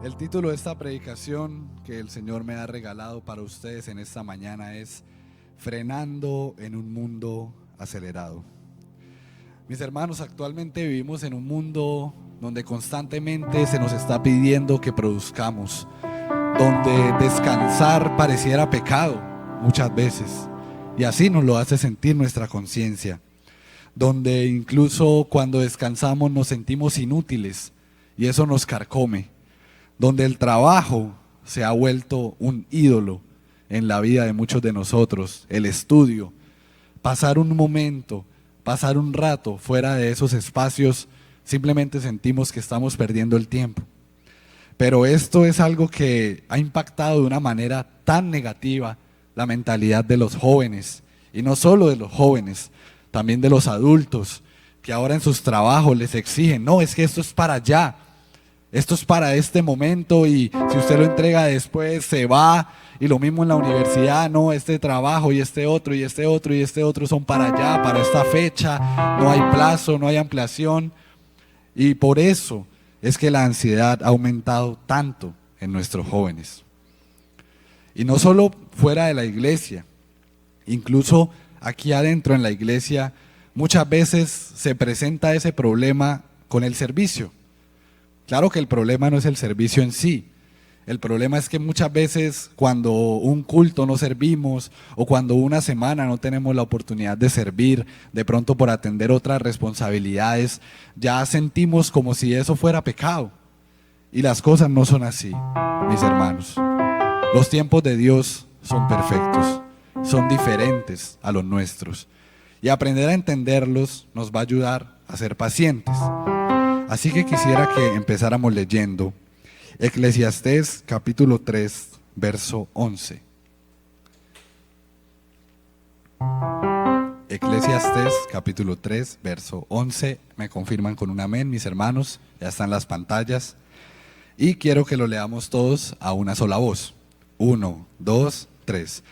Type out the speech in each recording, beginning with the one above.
El título de esta predicación que el Señor me ha regalado para ustedes en esta mañana es Frenando en un mundo acelerado. Mis hermanos, actualmente vivimos en un mundo donde constantemente se nos está pidiendo que produzcamos, donde descansar pareciera pecado muchas veces, y así nos lo hace sentir nuestra conciencia, donde incluso cuando descansamos nos sentimos inútiles y eso nos carcome, donde el trabajo se ha vuelto un ídolo en la vida de muchos de nosotros, el estudio, pasar un momento, pasar un rato fuera de esos espacios, simplemente sentimos que estamos perdiendo el tiempo. Pero esto es algo que ha impactado de una manera tan negativa la mentalidad de los jóvenes, y no solo de los jóvenes, también de los adultos, que ahora en sus trabajos les exigen, no, es que esto es para allá, esto es para este momento y si usted lo entrega después se va. Y lo mismo en la universidad, no, este trabajo y este otro y este otro y este otro son para allá, para esta fecha, no hay plazo, no hay ampliación. Y por eso es que la ansiedad ha aumentado tanto en nuestros jóvenes. Y no solo fuera de la iglesia, incluso aquí adentro en la iglesia muchas veces se presenta ese problema con el servicio. Claro que el problema no es el servicio en sí. El problema es que muchas veces cuando un culto no servimos o cuando una semana no tenemos la oportunidad de servir, de pronto por atender otras responsabilidades, ya sentimos como si eso fuera pecado. Y las cosas no son así, mis hermanos. Los tiempos de Dios son perfectos, son diferentes a los nuestros. Y aprender a entenderlos nos va a ayudar a ser pacientes. Así que quisiera que empezáramos leyendo Eclesiastés capítulo 3, verso 11. Eclesiastés capítulo 3, verso 11. Me confirman con un amén, mis hermanos. Ya están las pantallas. Y quiero que lo leamos todos a una sola voz. 1, 2, 3.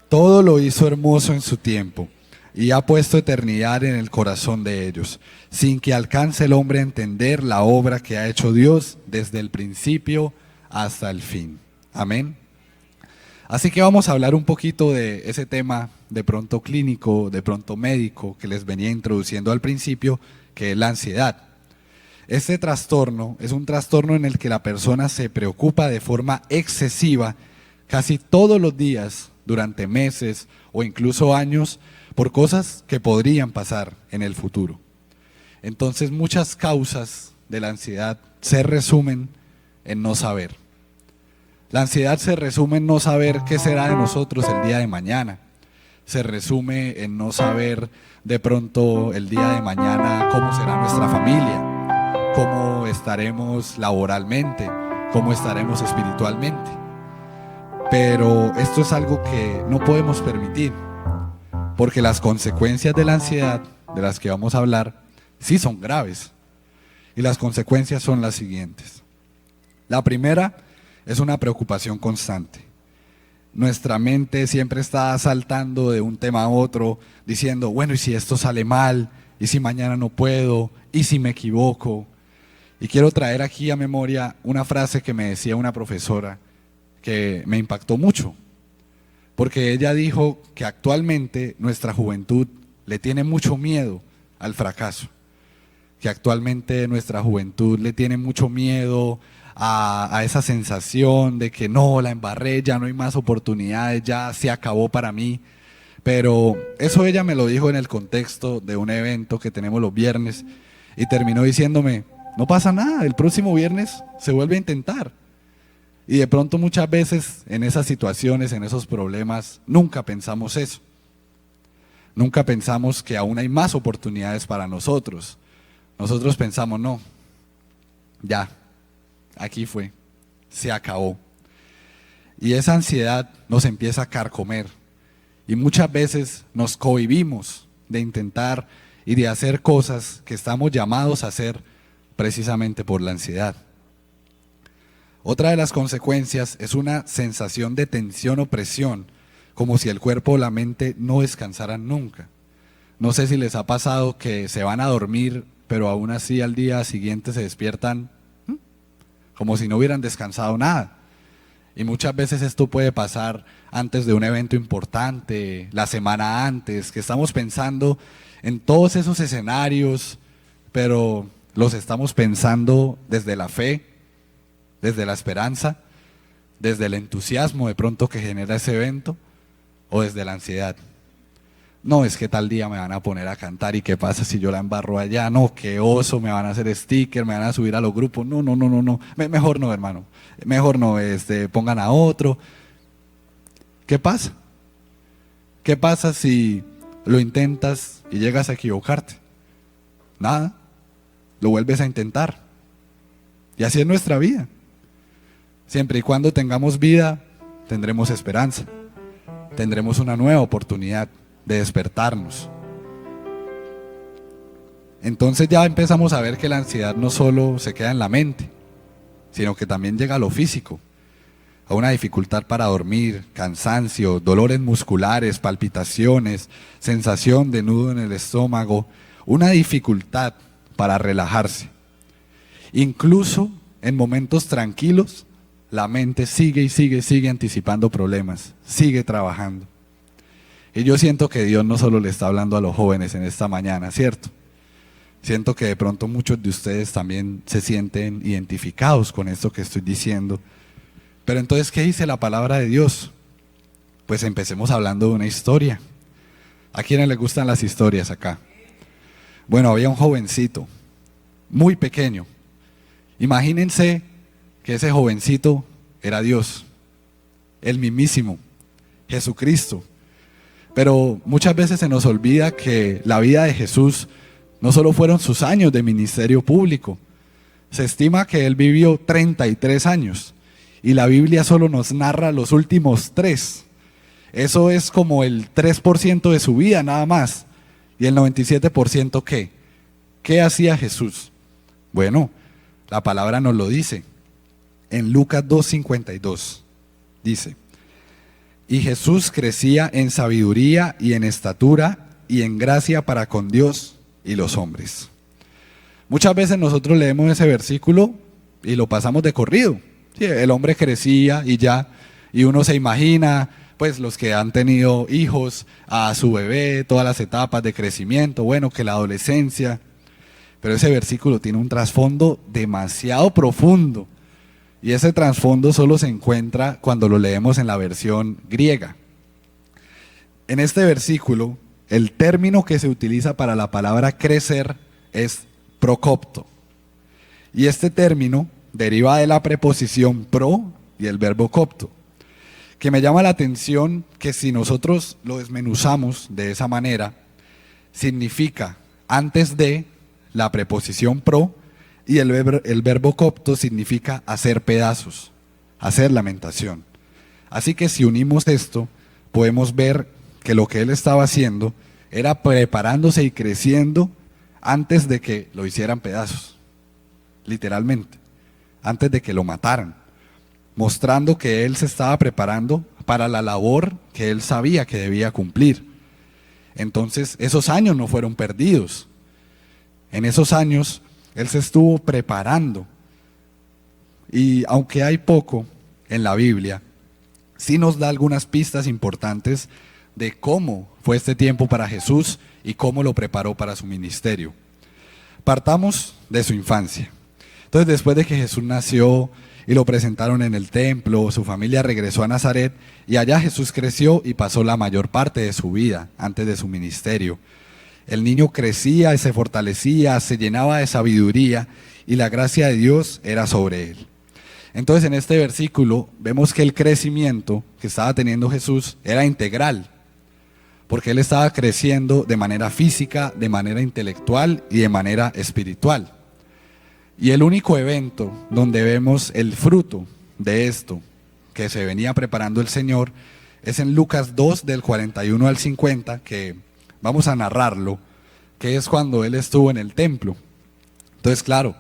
Todo lo hizo hermoso en su tiempo y ha puesto eternidad en el corazón de ellos, sin que alcance el hombre a entender la obra que ha hecho Dios desde el principio hasta el fin. Amén. Así que vamos a hablar un poquito de ese tema de pronto clínico, de pronto médico, que les venía introduciendo al principio, que es la ansiedad. Este trastorno es un trastorno en el que la persona se preocupa de forma excesiva casi todos los días, durante meses o incluso años, por cosas que podrían pasar en el futuro. Entonces muchas causas de la ansiedad se resumen en no saber. La ansiedad se resume en no saber qué será de nosotros el día de mañana. Se resume en no saber de pronto el día de mañana cómo será nuestra familia, cómo estaremos laboralmente, cómo estaremos espiritualmente. Pero esto es algo que no podemos permitir, porque las consecuencias de la ansiedad, de las que vamos a hablar, sí son graves. Y las consecuencias son las siguientes. La primera es una preocupación constante. Nuestra mente siempre está saltando de un tema a otro, diciendo, bueno, ¿y si esto sale mal? ¿Y si mañana no puedo? ¿Y si me equivoco? Y quiero traer aquí a memoria una frase que me decía una profesora que me impactó mucho. Porque ella dijo que actualmente nuestra juventud le tiene mucho miedo al fracaso, que actualmente nuestra juventud le tiene mucho miedo a esa sensación de que no, la embarré, ya no hay más oportunidades, ya se acabó para mí. Pero eso ella me lo dijo en el contexto de un evento que tenemos los viernes y terminó diciéndome, no pasa nada, el próximo viernes se vuelve a intentar. Y de pronto muchas veces en esas situaciones, en esos problemas, nunca pensamos eso. Nunca pensamos que aún hay más oportunidades para nosotros. Nosotros pensamos, no, ya, aquí fue, se acabó. Y esa ansiedad nos empieza a carcomer. Y muchas veces nos cohibimos de intentar y de hacer cosas que estamos llamados a hacer precisamente por la ansiedad. Otra de las consecuencias es una sensación de tensión o presión, como si el cuerpo o la mente no descansaran nunca. No sé si les ha pasado que se van a dormir, pero aún así al día siguiente se despiertan como si no hubieran descansado nada. Y muchas veces esto puede pasar antes de un evento importante, la semana antes, que estamos pensando en todos esos escenarios, pero los estamos pensando desde la fe, desde la esperanza, desde el entusiasmo de pronto que genera ese evento, o desde la ansiedad. No, es que tal día me van a poner a cantar y qué pasa si yo la embarro allá, no, qué oso, me van a hacer sticker, me van a subir a los grupos, no, mejor no, hermano, mejor no, pongan a otro. ¿Qué pasa? ¿Qué pasa si lo intentas y llegas a equivocarte? Nada, lo vuelves a intentar. Y así es nuestra vida. Siempre y cuando tengamos vida, tendremos esperanza, tendremos una nueva oportunidad de despertarnos. Entonces ya empezamos a ver que la ansiedad no solo se queda en la mente, sino que también llega a lo físico, a una dificultad para dormir, cansancio, dolores musculares, palpitaciones, sensación de nudo en el estómago, una dificultad para relajarse. Incluso en momentos tranquilos, la mente sigue anticipando problemas, sigue trabajando. Y yo siento que Dios no solo le está hablando a los jóvenes en esta mañana, ¿cierto? Siento que de pronto muchos de ustedes también se sienten identificados con esto que estoy diciendo. Pero entonces, ¿qué dice la palabra de Dios? Pues empecemos hablando de una historia. ¿A quiénes les gustan las historias acá? Bueno, había un jovencito, muy pequeño. Imagínense que ese jovencito era Dios, el mismísimo, Jesucristo. Pero muchas veces se nos olvida que la vida de Jesús no solo fueron sus años de ministerio público. Se estima que él vivió 33 años y la Biblia solo nos narra los últimos 3. Eso es como el 3% de su vida nada más. ¿Y el 97% qué? ¿Qué hacía Jesús? Bueno, la palabra nos lo dice. En Lucas 2:52 dice: y Jesús crecía en sabiduría y en estatura y en gracia para con Dios y los hombres. Muchas veces nosotros leemos ese versículo y lo pasamos de corrido. Sí, el hombre crecía y ya, y uno se imagina, pues los que han tenido hijos, a su bebé, todas las etapas de crecimiento, bueno, que la adolescencia. Pero ese versículo tiene un trasfondo demasiado profundo. Y ese trasfondo solo se encuentra cuando lo leemos en la versión griega. En este versículo, el término que se utiliza para la palabra crecer es procopto. Y este término deriva de la preposición pro y el verbo copto, que me llama la atención que si nosotros lo desmenuzamos de esa manera, significa antes de la preposición pro, y el verbo copto significa hacer pedazos, hacer lamentación. Así que si unimos esto, podemos ver que lo que él estaba haciendo era preparándose y creciendo antes de que lo hicieran pedazos, literalmente, antes de que lo mataran, mostrando que él se estaba preparando para la labor que él sabía que debía cumplir. Entonces, esos años no fueron perdidos. En esos años él se estuvo preparando. Y aunque hay poco en la Biblia, sí nos da algunas pistas importantes de cómo fue este tiempo para Jesús y cómo lo preparó para su ministerio. Partamos de su infancia. Entonces, después de que Jesús nació y lo presentaron en el templo, su familia regresó a Nazaret y allá Jesús creció y pasó la mayor parte de su vida antes de su ministerio. El niño crecía y se fortalecía, se llenaba de sabiduría y la gracia de Dios era sobre él. Entonces, en este versículo vemos que el crecimiento que estaba teniendo Jesús era integral, porque él estaba creciendo de manera física, de manera intelectual y de manera espiritual. Y el único evento donde vemos el fruto de esto que se venía preparando el Señor es en Lucas 2 del 41 al 50, que vamos a narrarlo, que es cuando él estuvo en el templo. Entonces, claro,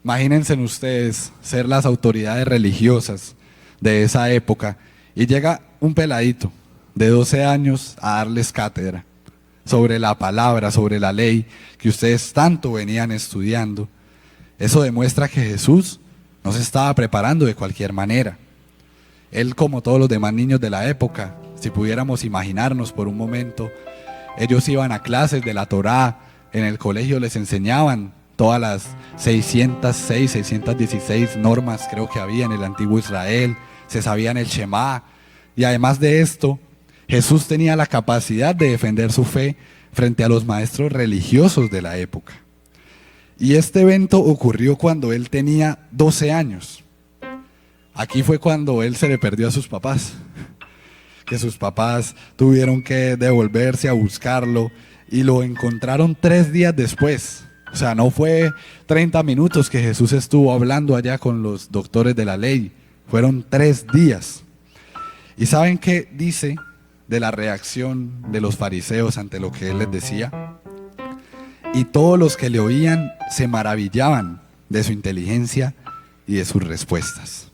imagínense ustedes ser las autoridades religiosas de esa época y llega un peladito de 12 años a darles cátedra sobre la palabra, sobre la ley que ustedes tanto venían estudiando. Eso demuestra que Jesús no se estaba preparando de cualquier manera. Él, como todos los demás niños de la época, si pudiéramos imaginarnos por un momento, ellos iban a clases de la Torá, en el colegio les enseñaban todas las 606, 616 normas creo que había en el antiguo Israel, se sabían el Shema, y además de esto, Jesús tenía la capacidad de defender su fe frente a los maestros religiosos de la época. Y este evento ocurrió cuando él tenía 12 años. Aquí fue cuando él se le perdió a sus papás, que sus papás tuvieron que devolverse a buscarlo y lo encontraron 3 días después. O sea, no fue 30 minutos que Jesús estuvo hablando allá con los doctores de la ley, fueron 3 días. ¿Y saben qué dice de la reacción de los fariseos ante lo que él les decía? Y todos los que le oían se maravillaban de su inteligencia y de sus respuestas.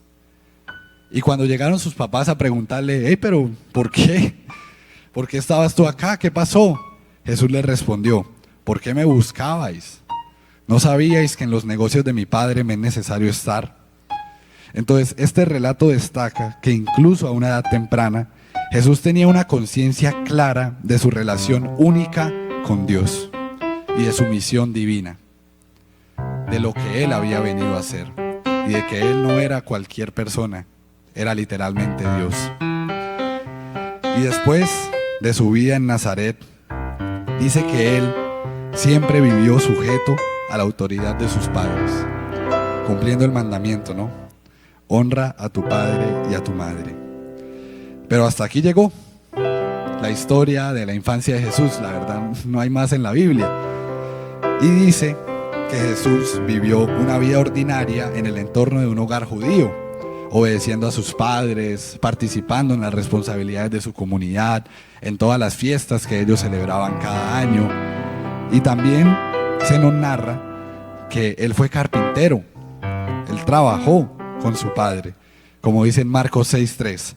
Y cuando llegaron sus papás a preguntarle, hey, pero ¿por qué? ¿Por qué estabas tú acá? ¿Qué pasó? Jesús les respondió, ¿por qué me buscabais? ¿No sabíais que en los negocios de mi Padre me es necesario estar? Entonces, este relato destaca que incluso a una edad temprana, Jesús tenía una conciencia clara de su relación única con Dios y de su misión divina, de lo que Él había venido a hacer y de que Él no era cualquier persona, era literalmente Dios. Y después de su vida en Nazaret, dice que Él siempre vivió sujeto a la autoridad de sus padres, cumpliendo el mandamiento, ¿no? Honra a tu padre y a tu madre. Pero hasta aquí llegó la historia de la infancia de Jesús, la verdad no hay más en la Biblia. Y dice que Jesús vivió una vida ordinaria en el entorno de un hogar judío, obedeciendo a sus padres, participando en las responsabilidades de su comunidad, en todas las fiestas que ellos celebraban cada año. Y también se nos narra que él fue carpintero, él trabajó con su padre, como dice en Marcos 6:3.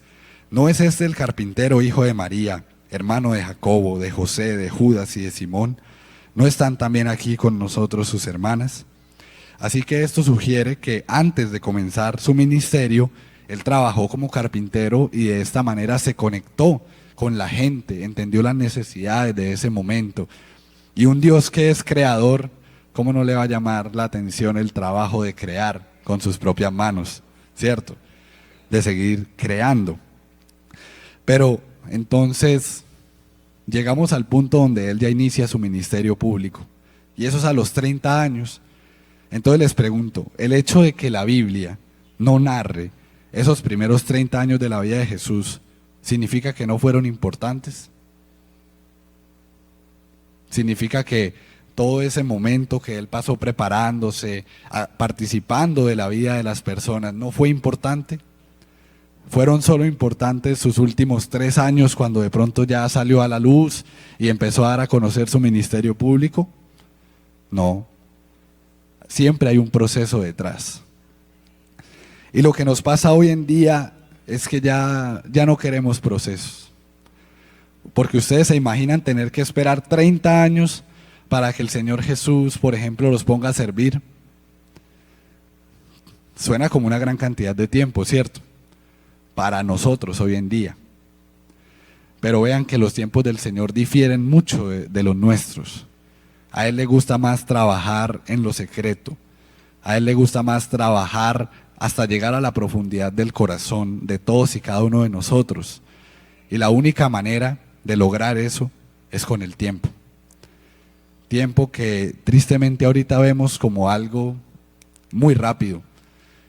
¿No es este el carpintero, hijo de María, hermano de Jacobo, de José, de Judas y de Simón? ¿No están también aquí con nosotros sus hermanas? Así que esto sugiere que antes de comenzar su ministerio, él trabajó como carpintero y de esta manera se conectó con la gente, entendió las necesidades de ese momento. Y un Dios que es creador, ¿cómo no le va a llamar la atención el trabajo de crear con sus propias manos, ¿cierto? De seguir creando. Pero entonces llegamos al punto donde él ya inicia su ministerio público, y eso es a los 30 años. Entonces les pregunto, el hecho de que la Biblia no narre esos primeros 30 años de la vida de Jesús, ¿significa que no fueron importantes? ¿Significa que todo ese momento que él pasó preparándose, participando de la vida de las personas, no fue importante? ¿Fueron solo importantes sus últimos 3 años cuando de pronto ya salió a la luz y empezó a dar a conocer su ministerio público? No. Siempre hay un proceso detrás. Y lo que nos pasa hoy en día es que ya no queremos procesos. Porque ustedes se imaginan tener que esperar 30 años para que el Señor Jesús, por ejemplo, los ponga a servir. Suena como una gran cantidad de tiempo, ¿cierto? Para nosotros hoy en día. Pero vean que los tiempos del Señor difieren mucho de los nuestros. A Él le gusta más trabajar en lo secreto. A Él le gusta más trabajar hasta llegar a la profundidad del corazón de todos y cada uno de nosotros. Y la única manera de lograr eso es con el tiempo. Tiempo que tristemente ahorita vemos como algo muy rápido.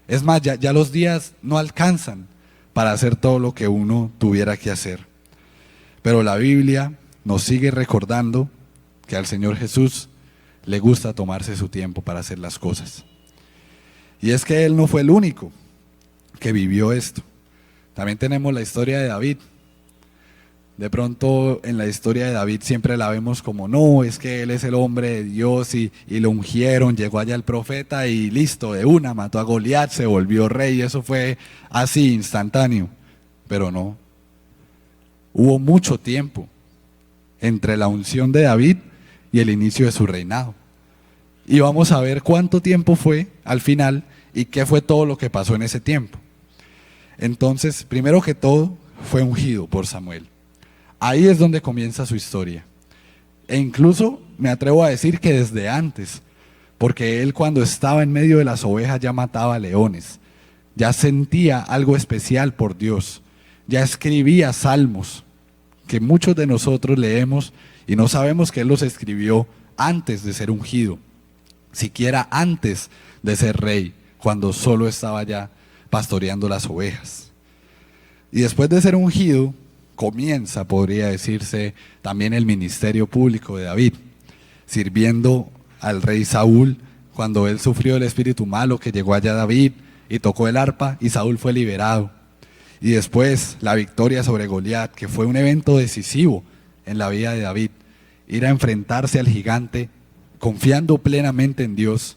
Es más, ya los días no alcanzan para hacer todo lo que uno tuviera que hacer. Pero la Biblia nos sigue recordando que al Señor Jesús le gusta tomarse su tiempo para hacer las cosas. Y es que Él no fue el único que vivió esto. También tenemos la historia de David. De pronto en la historia de David siempre la vemos como, no, es que él es el hombre de Dios y lo ungieron, llegó allá el profeta y listo, de una, mató a Goliat, se volvió rey, eso fue así, instantáneo. Pero no, hubo mucho tiempo entre la unción de David y el inicio de su reinado. Y vamos a ver cuánto tiempo fue al final y qué fue todo lo que pasó en ese tiempo. Entonces, primero que todo, fue ungido por Samuel. Ahí es donde comienza su historia. E incluso me atrevo a decir que desde antes, porque él cuando estaba en medio de las ovejas ya mataba leones, ya sentía algo especial por Dios, ya escribía salmos que muchos de nosotros leemos y no sabemos que él los escribió antes de ser ungido, siquiera antes de ser rey, cuando solo estaba ya pastoreando las ovejas. Y después de ser ungido, comienza, podría decirse, también el ministerio público de David, sirviendo al rey Saúl cuando él sufrió el espíritu malo, que llegó allá David y tocó el arpa y Saúl fue liberado. Y después la victoria sobre Goliat, que fue un evento decisivo en la vida de David, ir a enfrentarse al gigante confiando plenamente en Dios,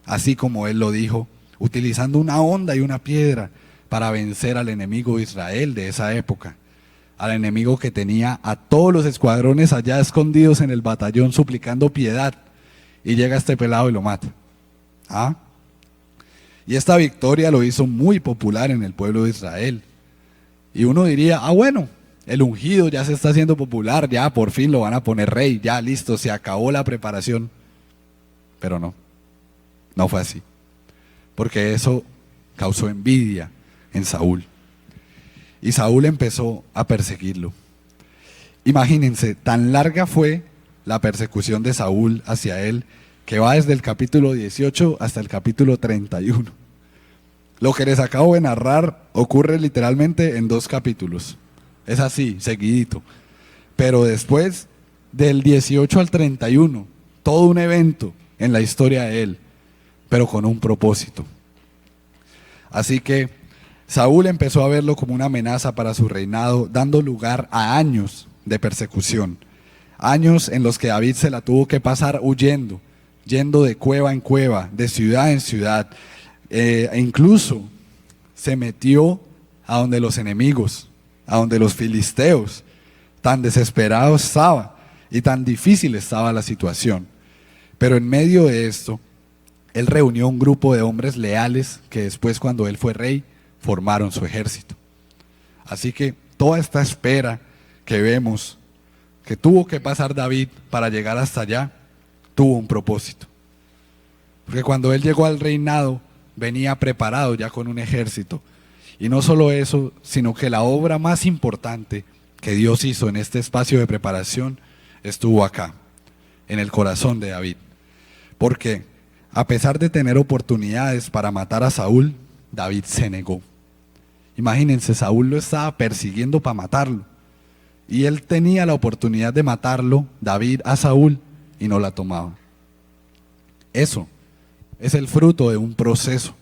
así como él lo dijo, utilizando una honda y una piedra para vencer al enemigo de Israel de esa época, al enemigo que tenía a todos los escuadrones allá escondidos en el batallón suplicando piedad, y llega este pelado y lo mata. ¿Ah? Y esta victoria lo hizo muy popular en el pueblo de Israel. Y uno diría, bueno, el ungido ya se está haciendo popular, ya por fin lo van a poner rey, ya listo, se acabó la preparación. Pero no fue así, porque eso causó envidia en Saúl. Y Saúl empezó a perseguirlo. Imagínense, tan larga fue la persecución de Saúl hacia él, que va desde el capítulo 18 hasta el capítulo 31. Lo que les acabo de narrar ocurre literalmente en 2 capítulos. Es así, seguidito. Pero después del 18 al 31, todo un evento en la historia de él, pero con un propósito. Así que Saúl empezó a verlo como una amenaza para su reinado, dando lugar a años de persecución. Años en los que David se la tuvo que pasar huyendo, yendo de cueva en cueva, de ciudad en ciudad, e incluso se metió a donde los enemigos, a donde los filisteos. Tan desesperado estaba y tan difícil estaba la situación. Pero en medio de esto, él reunió un grupo de hombres leales que después, cuando él fue rey, formaron su ejército. Así que toda esta espera que vemos que tuvo que pasar David para llegar hasta allá, tuvo un propósito. Porque cuando él llegó al reinado, venía preparado ya con un ejército. Y no solo eso, sino que la obra más importante que Dios hizo en este espacio de preparación estuvo acá, en el corazón de David. Porque a pesar de tener oportunidades para matar a Saúl, David se negó. Imagínense, Saúl lo estaba persiguiendo para matarlo. Y él tenía la oportunidad de matarlo, David, a Saúl, y no la tomaba. Eso es el fruto de un proceso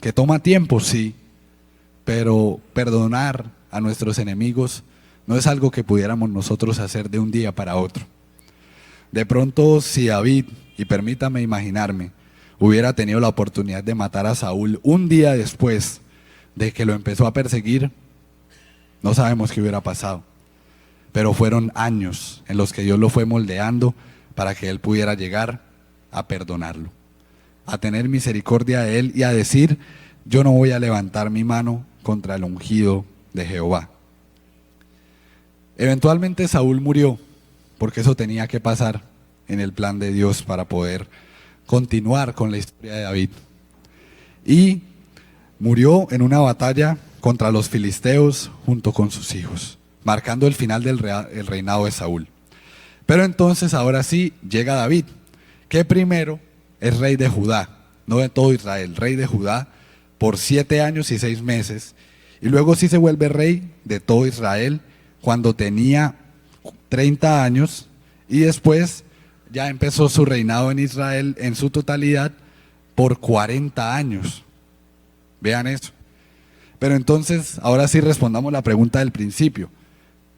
que toma tiempo, sí, pero perdonar a nuestros enemigos no es algo que pudiéramos nosotros hacer de un día para otro. De pronto, si David, y permítame imaginarme, hubiera tenido la oportunidad de matar a Saúl un día después de que lo empezó a perseguir, no sabemos qué hubiera pasado. Pero fueron años en los que Dios lo fue moldeando para que él pudiera llegar a perdonarlo, a tener misericordia de él y a decir: yo no voy a levantar mi mano contra el ungido de Jehová. Eventualmente Saúl murió, porque eso tenía que pasar en el plan de Dios para poder continuar con la historia de David. Y murió en una batalla contra los filisteos junto con sus hijos, marcando el final del reinado de Saúl. Pero entonces ahora sí llega David, que primero es rey de Judá, no de todo Israel, rey de Judá por 7 años y 6 meses, y luego sí se vuelve rey de todo Israel cuando tenía 30 años, y después ya empezó su reinado en Israel en su totalidad por 40 años. Vean eso. Pero entonces, ahora sí respondamos la pregunta del principio.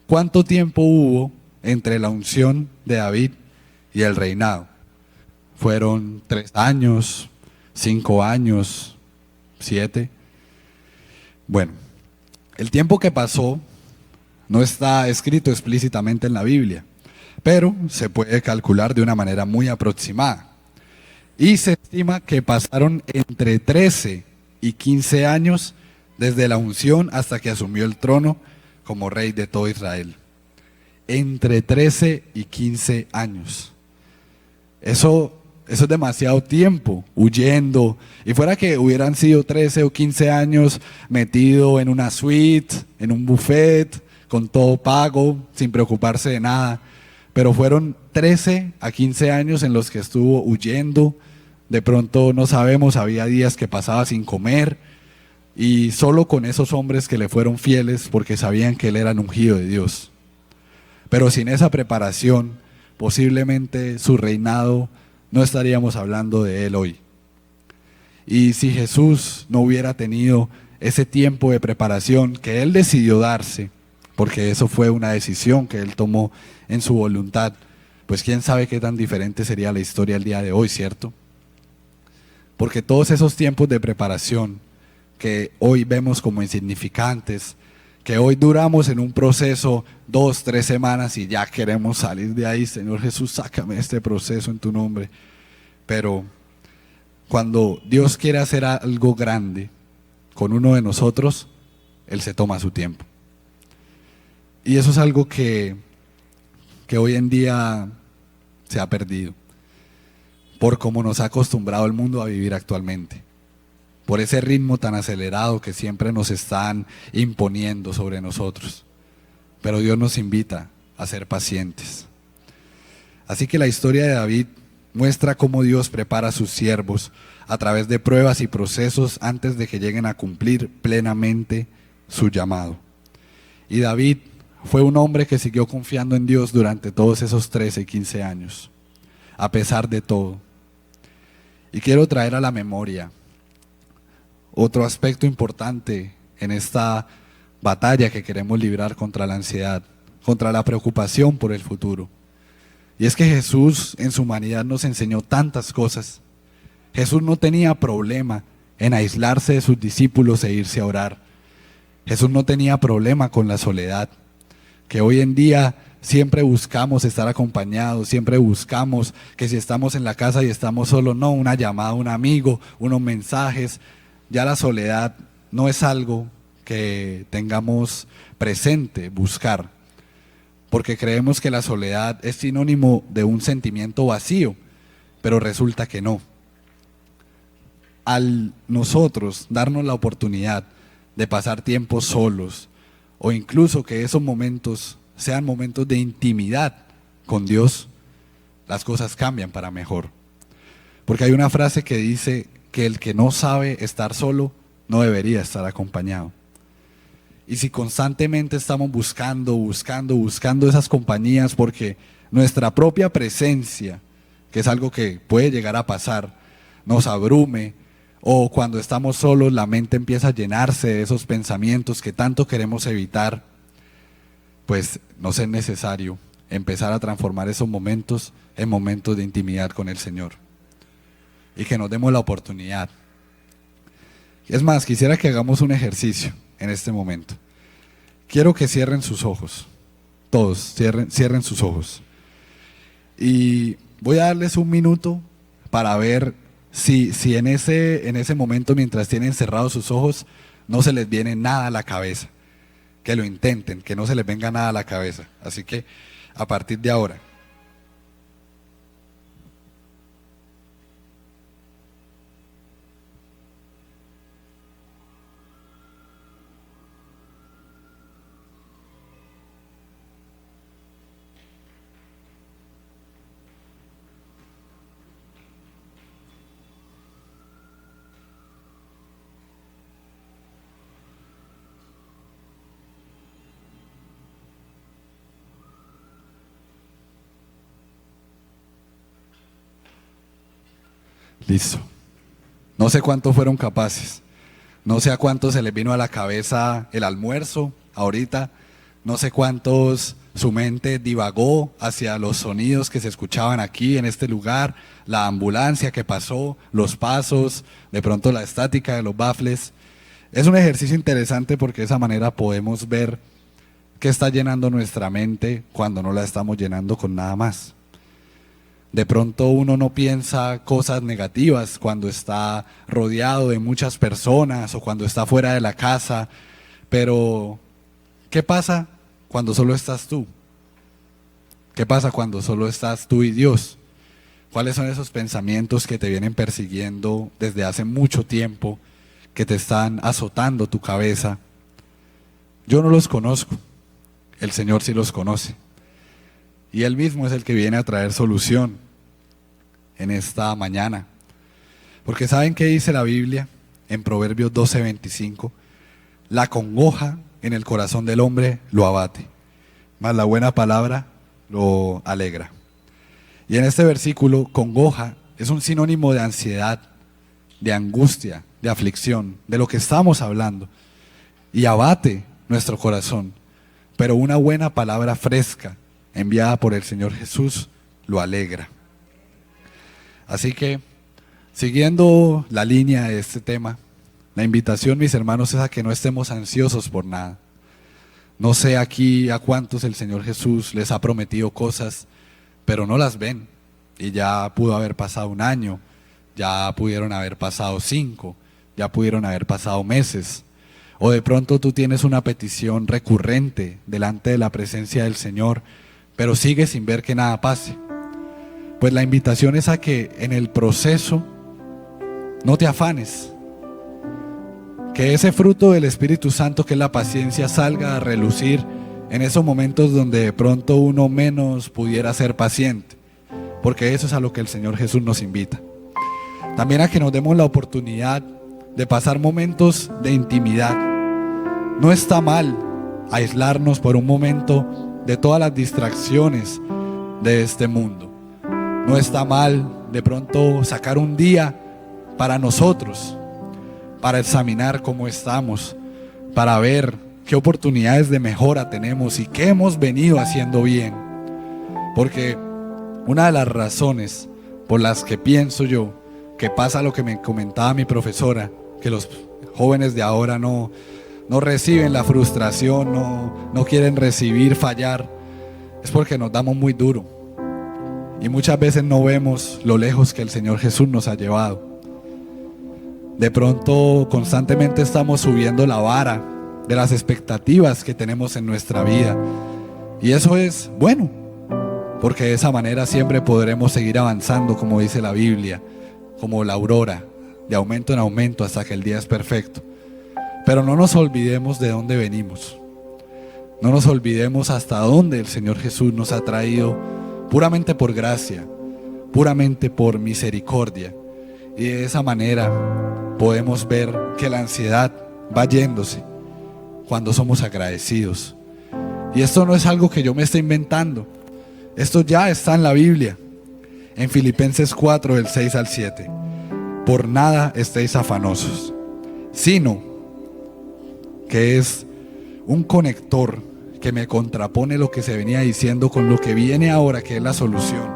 ¿Cuánto tiempo hubo entre la unción de David y el reinado? ¿Fueron 3 años, 5 años, 7? Bueno, el tiempo que pasó no está escrito explícitamente en la Biblia, pero se puede calcular de una manera muy aproximada. Y se estima que pasaron entre 13 y 15 años desde la unción hasta que asumió el trono como rey de todo Israel. Entre 13 y 15 años. Eso es demasiado tiempo huyendo. Y fuera que hubieran sido 13 o 15 años metido en una suite, en un buffet, con todo pago, sin preocuparse de nada. Pero fueron 13 a 15 años en los que estuvo huyendo. De pronto no sabemos, había días que pasaba sin comer. Y solo con esos hombres que le fueron fieles porque sabían que él era el ungido de Dios. Pero sin esa preparación, posiblemente su reinado no estaríamos hablando de él hoy. Y si Jesús no hubiera tenido ese tiempo de preparación que él decidió darse, porque eso fue una decisión que él tomó en su voluntad, pues quién sabe qué tan diferente sería la historia el día de hoy, ¿cierto? Porque todos esos tiempos de preparación que hoy vemos como insignificantes, que hoy duramos en un proceso 2, 3 semanas y ya queremos salir de ahí, Señor Jesús, sácame de este proceso en tu nombre. Pero cuando Dios quiere hacer algo grande con uno de nosotros, Él se toma su tiempo. Y eso es algo que hoy en día se ha perdido, por cómo nos ha acostumbrado el mundo a vivir actualmente, por ese ritmo tan acelerado que siempre nos están imponiendo sobre nosotros. Pero Dios nos invita a ser pacientes. Así que la historia de David muestra cómo Dios prepara a sus siervos a través de pruebas y procesos antes de que lleguen a cumplir plenamente su llamado. Y David fue un hombre que siguió confiando en Dios durante todos esos 13 y 15 años, a pesar de todo. Y quiero traer a la memoria otro aspecto importante en esta batalla que queremos librar contra la ansiedad, contra la preocupación por el futuro. Y es que Jesús en su humanidad nos enseñó tantas cosas. Jesús no tenía problema en aislarse de sus discípulos e irse a orar. Jesús no tenía problema con la soledad, que hoy en día siempre buscamos estar acompañados, siempre buscamos que si estamos en la casa y estamos solos, no, una llamada, un amigo, unos mensajes. Ya la soledad no es algo que tengamos presente, buscar, porque creemos que la soledad es sinónimo de un sentimiento vacío, pero resulta que no. Al nosotros darnos la oportunidad de pasar tiempo solos, o incluso que esos momentos sean momentos de intimidad con Dios, las cosas cambian para mejor. Porque hay una frase que dice que el que no sabe estar solo no debería estar acompañado. Y si constantemente estamos buscando esas compañías porque nuestra propia presencia, que es algo que puede llegar a pasar, nos abrume, o cuando estamos solos la mente empieza a llenarse de esos pensamientos que tanto queremos evitar, pues nos es necesario empezar a transformar esos momentos en momentos de intimidad con el Señor. Y que nos demos la oportunidad. Es más, quisiera que hagamos un ejercicio en este momento. Quiero que cierren sus ojos. Todos, cierren sus ojos. Y voy a darles un minuto para ver si en ese momento, mientras tienen cerrados sus ojos, no se les viene nada a la cabeza. Que lo intenten, que no se les venga nada a la cabeza. Así que, a partir de ahora, listo. No sé cuántos fueron capaces. No sé a cuántos se les vino a la cabeza el almuerzo ahorita. No sé cuántos su mente divagó hacia los sonidos que se escuchaban aquí en este lugar, la ambulancia que pasó, los pasos, de pronto la estática de los baffles. Es un ejercicio interesante porque de esa manera podemos ver qué está llenando nuestra mente cuando no la estamos llenando con nada más. De pronto uno no piensa cosas negativas cuando está rodeado de muchas personas o cuando está fuera de la casa, pero ¿qué pasa cuando solo estás tú? ¿Qué pasa cuando solo estás tú y Dios? ¿Cuáles son esos pensamientos que te vienen persiguiendo desde hace mucho tiempo, que te están azotando tu cabeza? Yo no los conozco, el Señor sí los conoce. Y Él mismo es el que viene a traer solución en esta mañana. Porque ¿saben qué dice la Biblia en Proverbios 12:25? La congoja en el corazón del hombre lo abate, mas la buena palabra lo alegra. Y en este versículo, congoja es un sinónimo de ansiedad, de angustia, de aflicción, de lo que estamos hablando. Y abate nuestro corazón. Pero una buena palabra fresca, enviada por el Señor Jesús, lo alegra. Así que, siguiendo la línea de este tema, la invitación, mis hermanos, es a que no estemos ansiosos por nada. No sé aquí a cuántos el Señor Jesús les ha prometido cosas, pero no las ven. Y ya pudo haber pasado un año, ya pudieron haber pasado 5, ya pudieron haber pasado meses. O de pronto tú tienes una petición recurrente delante de la presencia del Señor, pero sigues sin ver que nada pase. Pues la invitación es a que en el proceso no te afanes. Que ese fruto del Espíritu Santo, que es la paciencia, salga a relucir en esos momentos donde de pronto uno menos pudiera ser paciente. Porque eso es a lo que el Señor Jesús nos invita. También a que nos demos la oportunidad de pasar momentos de intimidad. No está mal aislarnos por un momento de todas las distracciones de este mundo. No está mal de pronto sacar un día para nosotros, para examinar cómo estamos, para ver qué oportunidades de mejora tenemos y qué hemos venido haciendo bien. Porque una de las razones por las que pienso yo que pasa lo que me comentaba mi profesora, que los jóvenes de ahora no reciben la frustración, no quieren recibir fallar, es porque nos damos muy duro y muchas veces no vemos lo lejos que el Señor Jesús nos ha llevado. De pronto constantemente estamos subiendo la vara de las expectativas que tenemos en nuestra vida, y eso es bueno, porque de esa manera siempre podremos seguir avanzando, como dice la Biblia, como la aurora, de aumento en aumento hasta que el día es perfecto. Pero no nos olvidemos de dónde venimos. No nos olvidemos hasta dónde el Señor Jesús nos ha traído, puramente por gracia, puramente por misericordia. Y de esa manera podemos ver que la ansiedad va yéndose cuando somos agradecidos. Y esto no es algo que yo me esté inventando. Esto ya está en la Biblia. En Filipenses 4, del 6 al 7. Por nada estéis afanosos, sino, que es un conector que me contrapone lo que se venía diciendo con lo que viene ahora, que es la solución.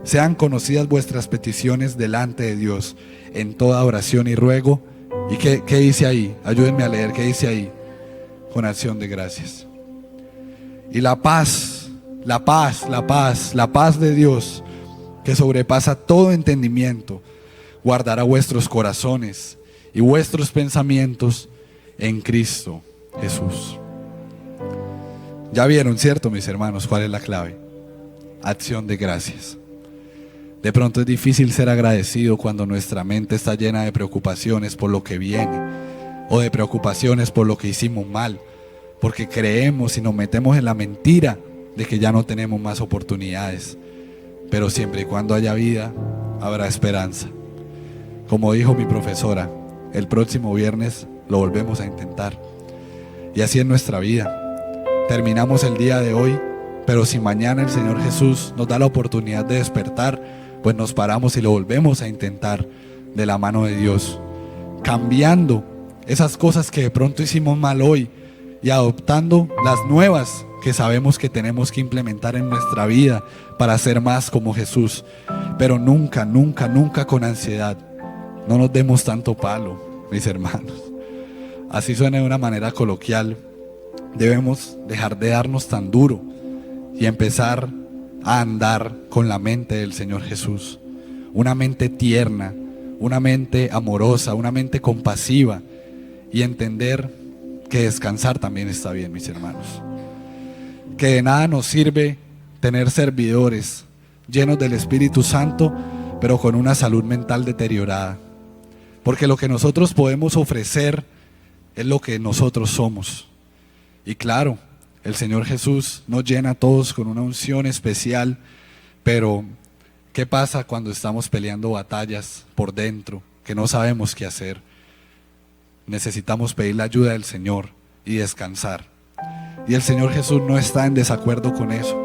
Sean conocidas vuestras peticiones delante de Dios en toda oración y ruego. ¿Y qué dice ahí? Ayúdenme a leer, ¿qué dice ahí? Con acción de gracias. Y la paz de Dios, que sobrepasa todo entendimiento, guardará vuestros corazones y vuestros pensamientos en Cristo Jesús. Ya vieron, ¿cierto, mis hermanos, cuál es la clave? Acción de gracias. De pronto es difícil ser agradecido cuando nuestra mente está llena de preocupaciones por lo que viene, o de preocupaciones por lo que hicimos mal, porque creemos y nos metemos en la mentira de que ya no tenemos más oportunidades. Pero siempre y cuando haya vida, habrá esperanza. Como dijo mi profesora, el próximo viernes lo volvemos a intentar. Y así es nuestra vida. Terminamos el día de hoy, pero si mañana el Señor Jesús nos da la oportunidad de despertar, pues nos paramos y lo volvemos a intentar de la mano de Dios, cambiando esas cosas que de pronto hicimos mal hoy y adoptando las nuevas que sabemos que tenemos que implementar en nuestra vida para ser más como Jesús. Pero nunca, nunca, nunca con ansiedad. No nos demos tanto palo, mis hermanos. Así suena de una manera coloquial. Debemos dejar de darnos tan duro y empezar a andar con la mente del Señor Jesús. Una mente tierna, una mente amorosa, una mente compasiva, y entender que descansar también está bien, mis hermanos. Que de nada nos sirve tener servidores llenos del Espíritu Santo, pero con una salud mental deteriorada. Porque lo que nosotros podemos ofrecer es lo que nosotros somos. Y claro, el Señor Jesús nos llena a todos con una unción especial, pero ¿qué pasa cuando estamos peleando batallas por dentro que no sabemos qué hacer? Necesitamos pedir la ayuda del Señor y descansar. Y el Señor Jesús no está en desacuerdo con eso.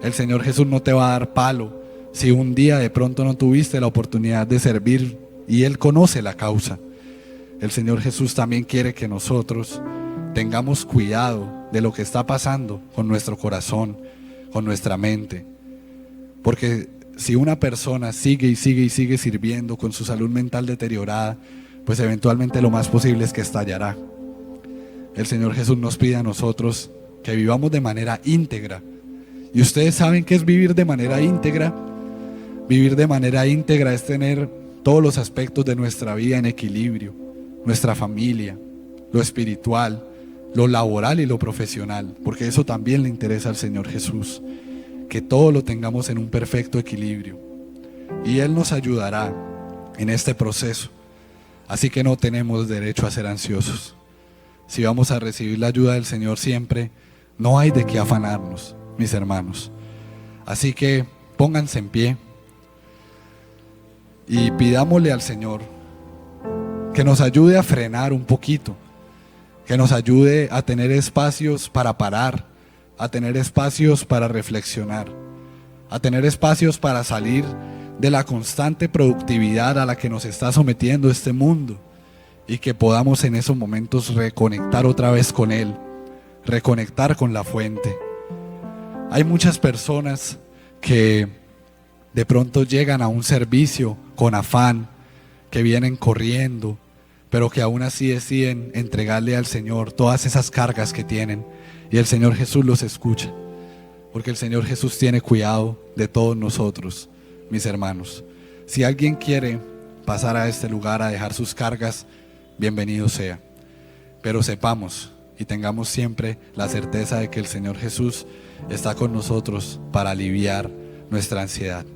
El Señor Jesús no te va a dar palo si un día de pronto no tuviste la oportunidad de servir, y Él conoce la causa. El Señor Jesús también quiere que nosotros tengamos cuidado de lo que está pasando con nuestro corazón, con nuestra mente. Porque si una persona sigue sirviendo con su salud mental deteriorada, pues eventualmente lo más posible es que estallará. El Señor Jesús nos pide a nosotros que vivamos de manera íntegra. ¿Y ustedes saben qué es vivir de manera íntegra? Vivir de manera íntegra es tener todos los aspectos de nuestra vida en equilibrio: nuestra familia, lo espiritual, lo laboral y lo profesional, porque eso también le interesa al Señor Jesús, que todo lo tengamos en un perfecto equilibrio, y Él nos ayudará en este proceso. Así que no tenemos derecho a ser ansiosos. Si vamos a recibir la ayuda del Señor siempre, no hay de qué afanarnos, mis hermanos. Así que pónganse en pie y pidámosle al Señor que nos ayude a frenar un poquito, que nos ayude a tener espacios para parar, a tener espacios para reflexionar, a tener espacios para salir de la constante productividad a la que nos está sometiendo este mundo, y que podamos en esos momentos reconectar otra vez con Él, reconectar con la fuente. Hay muchas personas que de pronto llegan a un servicio con afán, que vienen corriendo, pero que aún así deciden entregarle al Señor todas esas cargas que tienen, y el Señor Jesús los escucha, porque el Señor Jesús tiene cuidado de todos nosotros, mis hermanos. Si alguien quiere pasar a este lugar a dejar sus cargas, bienvenido sea, pero sepamos y tengamos siempre la certeza de que el Señor Jesús está con nosotros para aliviar nuestra ansiedad.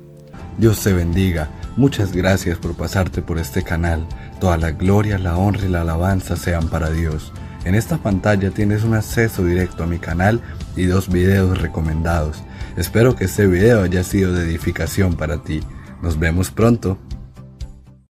Dios te bendiga. Muchas gracias por pasarte por este canal. Toda la gloria, la honra y la alabanza sean para Dios. En esta pantalla tienes un acceso directo a mi canal y 2 videos recomendados. Espero que este video haya sido de edificación para ti. Nos vemos pronto.